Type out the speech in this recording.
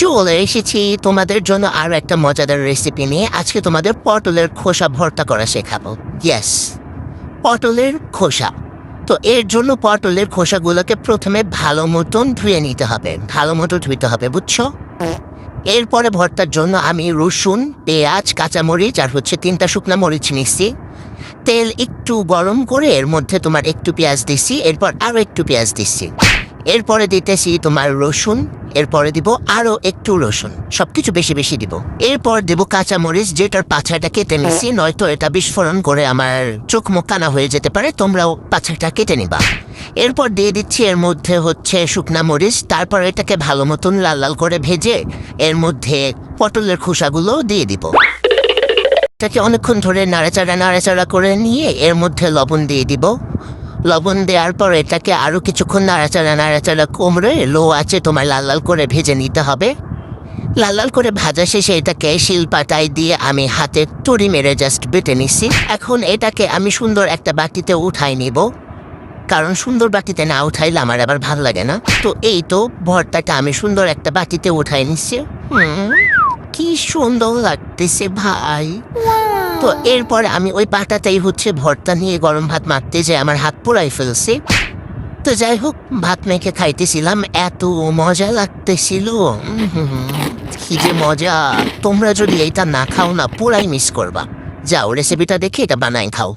চলে এসেছি তোমাদের জন্য আরো একটা মজাদার রেসিপি নিয়ে। আজকে তোমাদের পটলের খোসা ভর্তা করা শেখাবো। ইয়েস, পটলের খোসা। তো এর জন্য পটলের খোসাগুলোকে প্রথমে ভালো মতন ধুয়ে নিতে হবে, ভালো মতো ধুইতে হবে, বুঝছো? এরপরে ভর্তার জন্য আমি রসুন, পেঁয়াজ, কাঁচামরিচ আর 3টা শুকনা মরিচ নিচ্ছি। তেল একটু গরম করে এর মধ্যে তোমার একটু পেঁয়াজ দিচ্ছি, এরপর আরও একটু পেঁয়াজ দিচ্ছি। এরপরে দিতেছি তোমার রসুন, এরপরে দিব আরও একটু রসুন, সবকিছু বেশি বেশি দিব। এরপর দেব কাঁচামরিচ, যেটার পাছাটা কেটে নিচ্ছি, নয়তো এটা বিস্ফোরণ করে আমার চোখ মুখ কানা হয়ে যেতে পারে, তোমরাও পাছাটা কেটে নিবা। এরপর দিয়ে দিচ্ছি এর মধ্যে শুকনা মরিচ। তারপর এটাকে ভালো মতন লাল লাল করে ভেজে এর মধ্যে পটলের খোসাগুলো দিয়ে দিব। এটাকে অনেকক্ষণ ধরে নাড়াচাড়া করে নিয়ে এর মধ্যে লবণ দিয়ে দিব। লবণ দেওয়ার পর এটাকে আরও কিছুক্ষণ নাড়াচাড়া কমরে লো আছে তোমার লাল লাল করে ভেজে নিতে হবে। লাল লাল করে ভাজা শেষে এটাকে শিলপাটায় দিয়ে আমি হাতে তুড়ি মেরে জাস্ট বেটে নিচ্ছি। এখন এটাকে আমি সুন্দর একটা বাটিতে উঠাই নিব, কারণ সুন্দর বাটিতে না উঠাইলে আমার আবার ভাল লাগে না। তো এই তো ভর্তাটা আমি সুন্দর একটা বাটিতে উঠাই নিচ্ছি। কি সুন্দর লাগতেছে ভাই। তো এরপর আমি ওই পাটাতেই ভর্তা নিয়ে গরম ভাত মাখতে যে আমার হাত পোড়াই ফেলছে। তো যাই হোক, ভাত মেখে খাইতেছিলাম, এত মজা লাগতেছিল। কি যে মজা! তোমরা যদি এইটা না খাও না, পুরাই মিস করবা। যাও রেসিপিটা দেখে এটা বানাই খাও।